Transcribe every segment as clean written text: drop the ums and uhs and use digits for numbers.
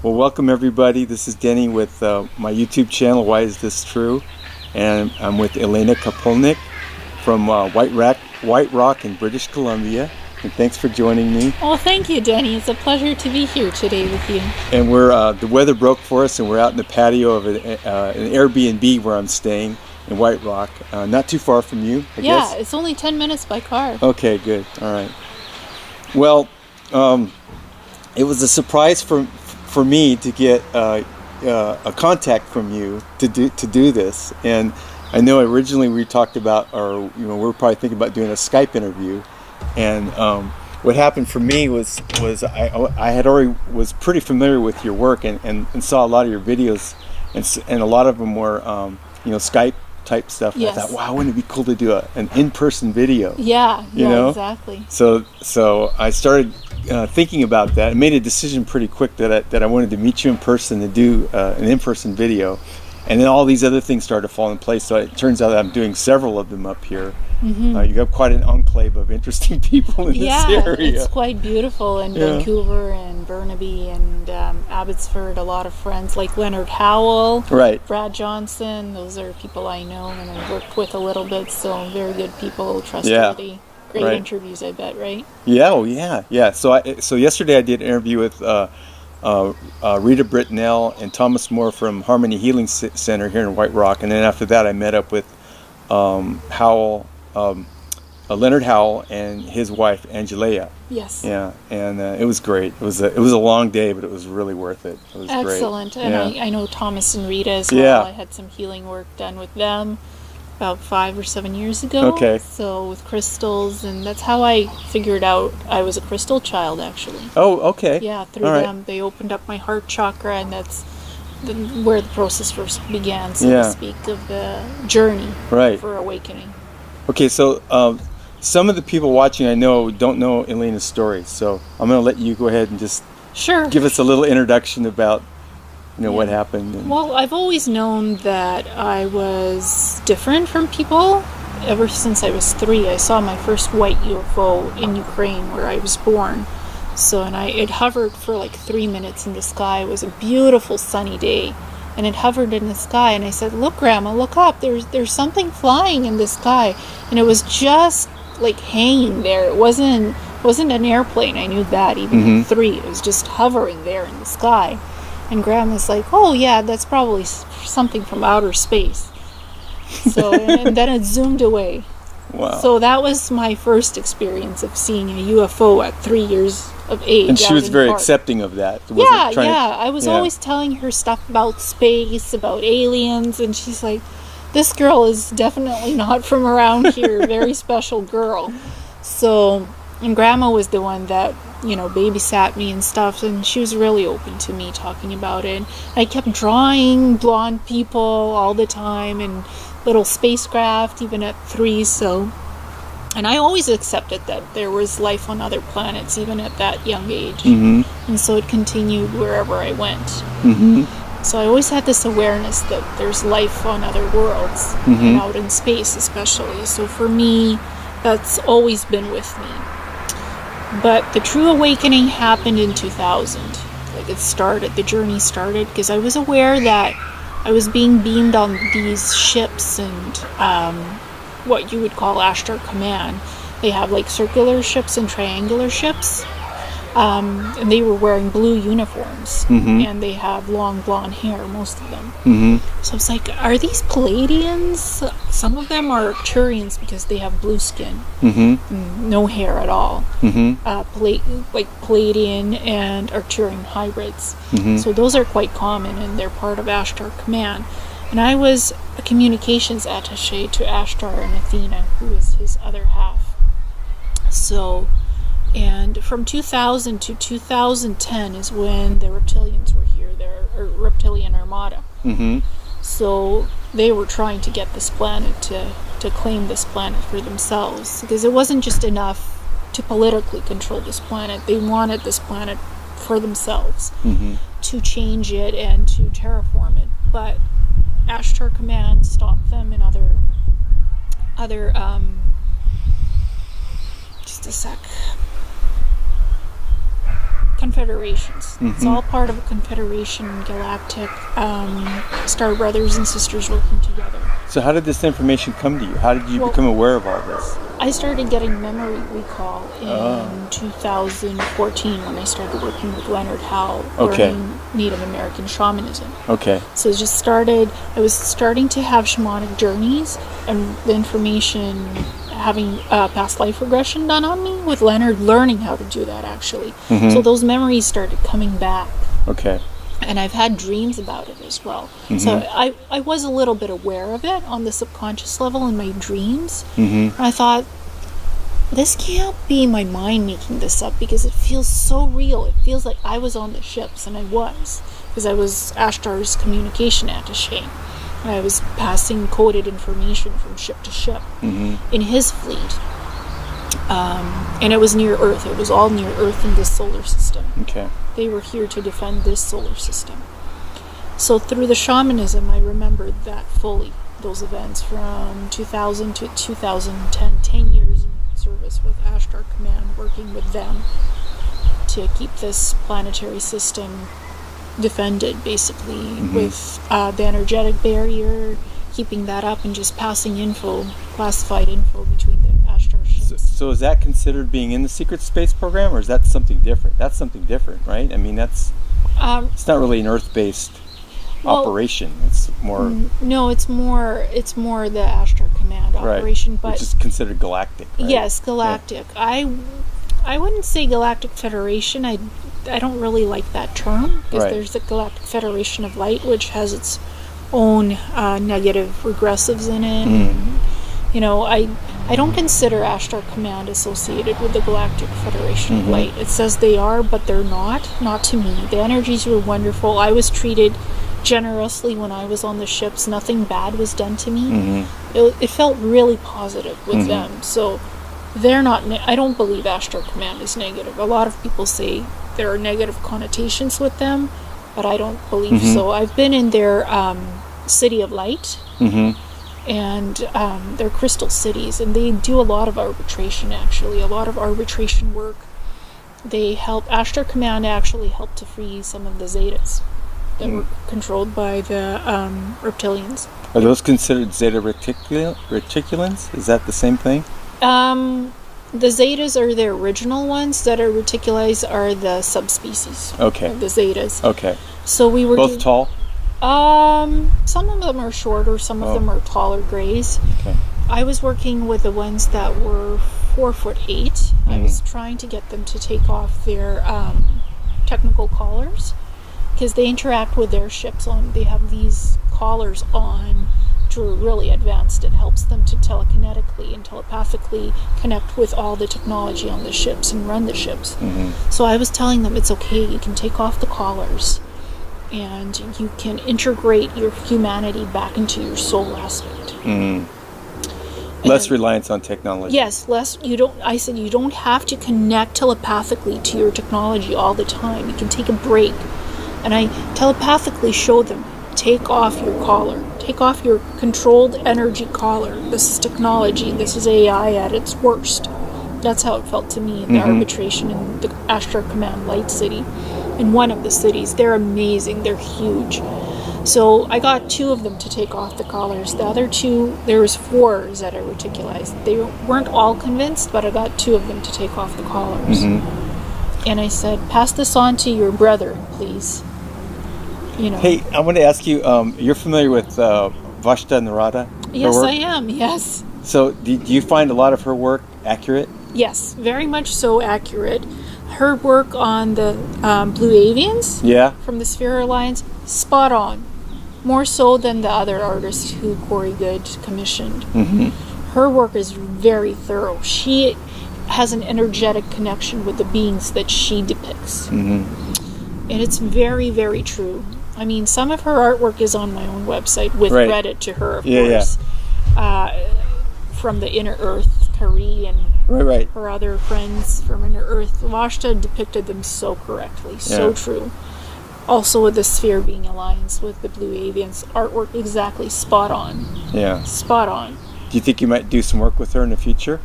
Well, welcome everybody. This is Denny with my YouTube channel, Why Is This True? And I'm with Ileana from White Rock in British Columbia. And thanks for joining me. Well, thank you, Denny. It's a pleasure to be here today with you. And we're the weather broke for us, and we're out in the patio of an Airbnb where I'm staying in White Rock, not too far from you, I guess. Yeah, it's only 10 minutes by car. Okay, good. All right. Well, it was a surprise for me to get a contact from you to do this, and I know originally we talked about, or we were probably thinking about doing a Skype interview, and what happened for me was I had already was pretty familiar with your work and saw a lot of your videos, and a lot of them were Skype type stuff. Yes. I thought, wow, wouldn't it be cool to do an in-person video? Yeah, exactly. So I started thinking about that. I made a decision pretty quick that I wanted to meet you in person and do an in-person video, and then all these other things started to fall in place. So it turns out that I'm doing several of them up here. Mm-hmm. You have quite an enclave of interesting people in this area. Yeah, it's quite beautiful in Vancouver and Burnaby and Abbotsford. A lot of friends like Leonard Howell, right? Brad Johnson. Those are people I know and I worked with a little bit. So very good people, trustworthy. Yeah. Great interviews, I bet, right? Yeah, yeah. So yesterday I did an interview with Rita Britnell and Thomas Moore from Harmony Healing Center here in White Rock, and then after that I met up with Leonard Howell and his wife Angelea. Yes. Yeah, and it was great. It was a long day, but it was really worth it. It was excellent. Great. And yeah. I know Thomas and Rita as well. Yeah. I had some healing work done with them about 5 or 7 years ago. Okay. So with crystals, and that's how I figured out I was a crystal child, actually. Oh, okay. Yeah, through them. They opened up my heart chakra, and that's where the process first began, so to speak, of the journey for awakening. Okay, so some of the people watching I know don't know Ileana's story, so I'm going to let you go ahead and just give us a little introduction about what happened. Well, I've always known that I was different from people. Ever since I was 3, I saw my first white UFO in Ukraine where I was born. So, and it hovered for like 3 minutes in the sky. It was a beautiful sunny day, and it hovered in the sky. And I said, "Look, Grandma, look up. There's something flying in the sky." And it was just like hanging there. It wasn't an airplane. I knew that even at 3. It was just hovering there in the sky. And Grandma's like, "Oh yeah, that's probably something from outer space." So and then it zoomed away. Wow. So that was my first experience of seeing a UFO at 3 years of age. And she was very accepting of that. I was always telling her stuff about space, about aliens, and she's like, "This girl is definitely not from around here." Very special girl. So, and Grandma was the one that babysat me and stuff, and she was really open to me talking about it. I kept drawing blonde people all the time and little spacecraft even at 3, and I always accepted that there was life on other planets even at that young age. And so it continued wherever I went. So I always had this awareness that there's life on other worlds and out in space especially. So for me, that's always been with me. But the true awakening happened in 2000. The journey started because I was aware that I was being beamed on these ships and what you would call Ashtar Command. They have like circular ships and triangular ships. And they were wearing blue uniforms. And they have long blonde hair, most of them. So I was like, are these Palladians? Some of them are Arcturians because they have blue skin. No hair at all. Like Palladian and Arcturian hybrids. So those are quite common, and they're part of Ashtar Command. And I was a communications attaché to Ashtar and Athena, who is his other half. And from 2000 to 2010 is when the reptilians were here, the reptilian armada. So they were trying to get this planet to claim this planet for themselves, because it wasn't just enough to politically control this planet. They wanted this planet for themselves, to change it and to terraform it. But Ashtar Command stopped them, and other just a sec. confederations. It's all part of a confederation, galactic, star brothers and sisters working together. So how did this information come to you? How did you become aware of all this? I started getting memory recall in 2014 when I started working with Leonard Howe, learning Native American shamanism. Okay. So I was starting to have shamanic journeys, and the information, having past life regression done on me with Leonard, learning how to do that actually. So those memories started coming back. Okay. And I've had dreams about it as well. So I was a little bit aware of it on the subconscious level in my dreams. And I thought, this can't be my mind making this up, because it feels so real. It feels like I was on the ships, and I was, because I was Ashtar's communication attaché. I was passing coded information from ship to ship in his fleet. And it was near Earth. It was all near Earth in this solar system. Okay. They were here to defend this solar system. So through the shamanism, I remembered that fully, those events from 2000 to 2010, 10 years in service with Ashtar Command, working with them to keep this planetary system defended, basically, with the energetic barrier, keeping that up, and just passing info, classified info between the Ashtar ships. So is that considered being in the secret space program, or is that something different? That's something different, right? I mean, that's it's not really an Earth-based operation. It's more it's more the Ashtar Command operation, right, but which is considered galactic. Right? Yes, galactic. Yeah. I wouldn't say Galactic Federation. I don't really like that term, because there's the Galactic Federation of Light, which has its own negative regressives in it. And, you know, I don't consider Ashtar Command associated with the Galactic Federation of Light. It says they are, but they're not. Not to me. The energies were wonderful. I was treated generously when I was on the ships. Nothing bad was done to me. It felt really positive with them. So they're not. I don't believe Ashtar Command is negative. A lot of people say there are negative connotations with them, but I don't believe so. I've been in their City of Light. And they're crystal cities, and they do a lot of arbitration, actually, a lot of arbitration work. They help, Ashtar Command actually helped to free some of the Zetas that were controlled by the reptilians. Are those considered Zeta reticulans? Is that the same thing? The Zetas are the original ones. Zeta reticulans are the subspecies of the Zetas. Okay. So we were both tall? Some of them are shorter, some of them are taller grays. Okay. I was working with the ones that were 4'8". I was trying to get them to take off their technical collars, because they interact with their ships on. They have these collars on, which are really advanced. It helps them to telekinetically and telepathically connect with all the technology on the ships and run the ships. So I was telling them, it's okay, you can take off the collars, and you can integrate your humanity back into your soul aspect. Less reliance on technology. Yes, less. I said you don't have to connect telepathically to your technology all the time. You can take a break. And I telepathically showed them, take off your collar. Take off your controlled energy collar. This is technology. This is AI at its worst. That's how it felt to me in the arbitration in the Ashtar Command Light City. In one of the cities. They're amazing. They're huge. So I got 2 of them to take off the collars. The other 2, there was 4 Zeta reticulized. They weren't all convinced, but I got 2 of them to take off the collars. And I said, pass this on to your brother, please. You know. Hey, I want to ask you, you're familiar with Vashta Narada? Yes, I am, yes. So do you find a lot of her work accurate? Yes, very much so accurate. Her work on the Blue Avians from the Sphere Alliance, spot on. More so than the other artists who Corey Good commissioned. Her work is very thorough. She has an energetic connection with the beings that she depicts. And it's very, very true. I mean, some of her artwork is on my own website with credit to her, of course. From the Inner Earth, Kari, and her other friends from Inner Earth. Vashta depicted them so correctly, so true. Also with the Sphere being alliance with the Blue Avians, artwork exactly spot on. Yeah. Spot on. Do you think you might do some work with her in the future?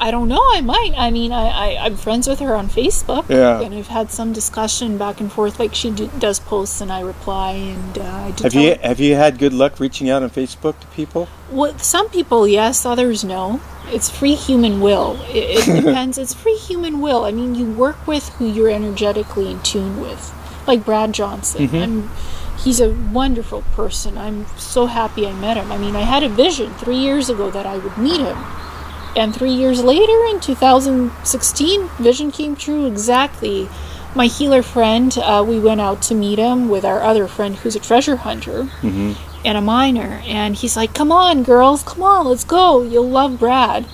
I don't know. I might. I mean, I'm friends with her on Facebook. Yeah. And we've had some discussion back and forth. Like she does posts and I reply. And I do Have you had good luck reaching out on Facebook to people? Well, some people, yes. Others, no. It's free human will. It depends. It's free human will. I mean, you work with who you're energetically in tune with. Like Brad Johnson. He's a wonderful person. I'm so happy I met him. I mean, I had a vision 3 years ago that I would meet him. And 3 years later, in 2016, vision came true exactly. My healer friend, we went out to meet him with our other friend who's a treasure hunter and a miner. And he's like, come on, girls, come on, let's go. You'll love Brad.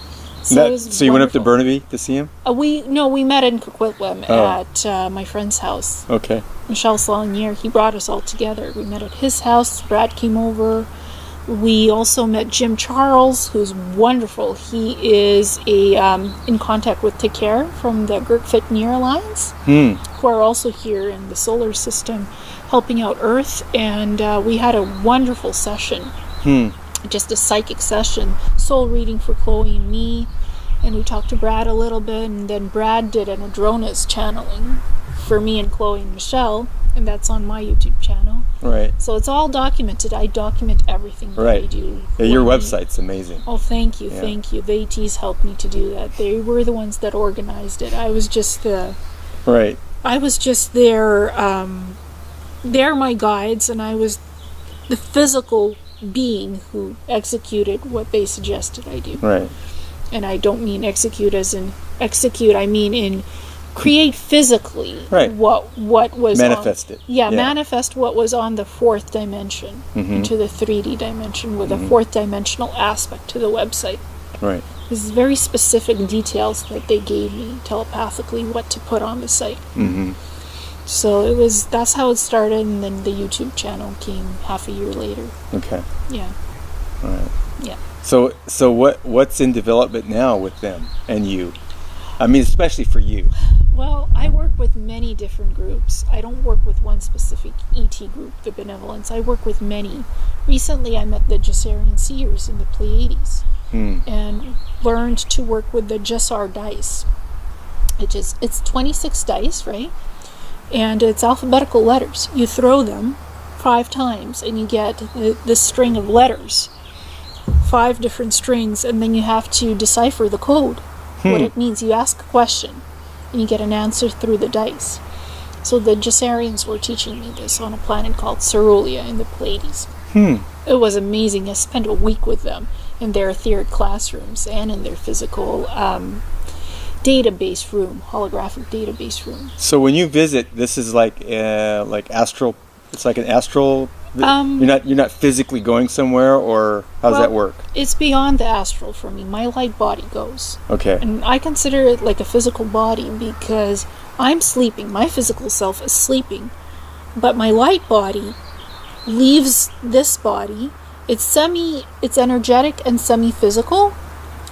So you went up to Burnaby to see him? We met in Coquitlam at my friend's house. Okay. Michel Saulnier, he brought us all together. We met at his house. Brad came over. We also met Jim Charles, who's wonderful. He is in contact with Takare from the Girkfit Near Alliance, who are also here in the solar system, helping out Earth. And we had a wonderful session, just a psychic session, soul reading for Chloe and me. And we talked to Brad a little bit, and then Brad did an Adrona's channeling for me and Chloe and Michelle, and that's on my YouTube channel. Right. So it's all documented. I document everything that I do. Yeah, your website's amazing. Oh, thank you, thank you. The ATs helped me to do that. They were the ones that organized it. I was just the... Right. I was just their... they're my guides, and I was the physical being who executed what they suggested I do. Right. And I don't mean execute as in execute, I mean in create physically what was manifest it. Yeah, manifest what was on the fourth dimension into the 3D dimension with a fourth dimensional aspect to the website. Right. This is very specific details that they gave me telepathically what to put on the site. So that's how it started, and then the YouTube channel came half a year later. Okay. Yeah. All right. Yeah. So what's in development now with them and you? I mean, especially for you. Well, I work with many different groups. I don't work with one specific ET group, the Benevolence. I work with many. Recently, I met the Jessarian Seers in the Pleiades and learned to work with the Jessar dice. It's 26 dice, right? And it's alphabetical letters. You throw them 5 times, and you get this string of letters, 5 different strings, and then you have to decipher the code. What it means. You ask a question and you get an answer through the dice. So the Jessarians were teaching me this on a planet called Cerulia in the Pleiades. It was amazing. I spent a week with them in their etheric classrooms and in their physical database room, holographic database room. So when you visit, this is like astral. It's like an astral. You're not physically going somewhere, or how does that work? It's beyond the astral for me. My light body goes. Okay. And I consider it like a physical body because I'm sleeping. My physical self is sleeping, but my light body leaves this body. It's energetic and semi-physical.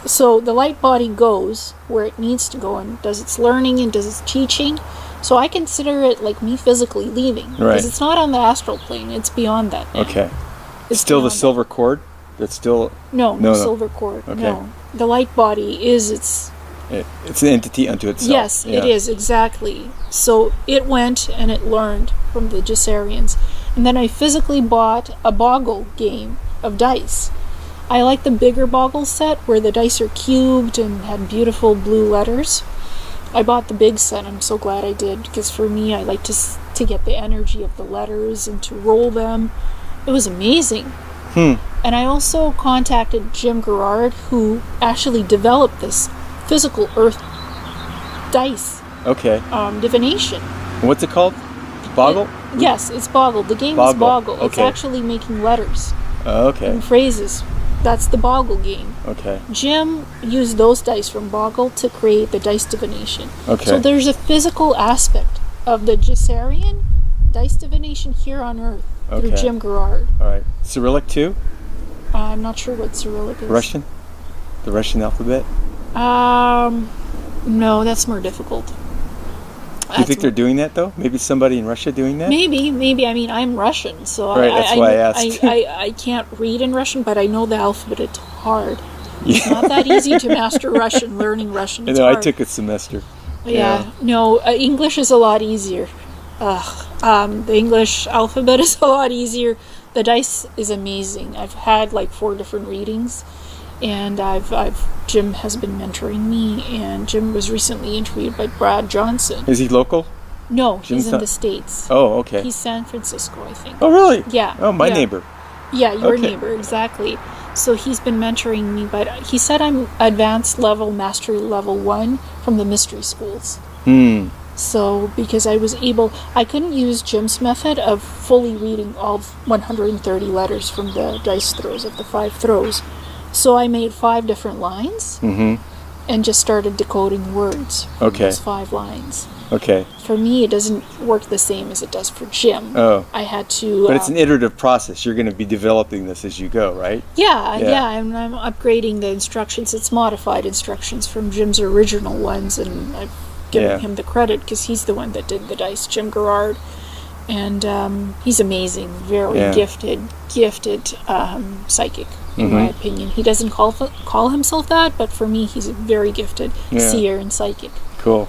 So the light body goes where it needs to go and does its learning and does its teaching. So I consider it like me physically leaving. Because it's not on the astral plane. It's beyond that now. Okay. It's still the silver cord? That's still... No, silver cord. Okay. No. The light body is its... It's an entity unto itself. Yes, it is, exactly. So it went and it learned from the Jessarians. And then I physically bought a boggle game of dice. I like the bigger boggle set where the dice are cubed and had beautiful blue letters. I bought the big set. I'm so glad I did, because for me, I like to get the energy of the letters and to roll them. It was amazing. And I also contacted Jim Gerard, who actually developed this physical earth dice divination. What's it called? Boggle? Yes, it's Boggle. The game is Boggle. It's actually making letters and phrases. That's the Boggle game. Okay. Jim used those dice from Boggle to create the dice divination. Okay. So there's a physical aspect of the Jessarian dice divination here on Earth through Jim Gerard. All right. Cyrillic too? I'm not sure what Cyrillic is. Russian? The Russian alphabet? No, that's more difficult. Do you think they're doing that though? Maybe somebody in Russia doing that? Maybe. I mean, I'm Russian, so that's why I asked. I can't read in Russian, but I know the alphabet. It's hard. It's not that easy to master Russian, learning Russian. It's I hard. took a semester. Yeah. No, English is a lot easier. The English alphabet is a lot easier. The dice is amazing. I've had like 4 different readings, and Jim has been mentoring me, and Jim was recently interviewed by Brad Johnson. Is he local? No, he's in the States. Oh, okay. He's San Francisco, I think. Oh, really? Yeah. Oh, my neighbor. Yeah, your Okay. neighbor, exactly. So he's been mentoring me, but he said I'm advanced level, mastery level 1 from the mystery schools. So, because I couldn't use Jim's method of fully reading all 130 letters from the dice throws, of the 5 throws. So I made 5 different lines and just started decoding words from those 5 lines. Okay. For me, it doesn't work the same as it does for Jim. Oh. I had to... But it's an iterative process. You're going to be developing this as you go, right? Yeah. I'm upgrading the instructions. It's modified instructions from Jim's original ones, and I've given him the credit because he's the one that did the dice, Jim Gerard. And he's amazing, very gifted psychic, in my opinion. He doesn't call himself that, but for me, he's a very gifted seer and psychic. Cool.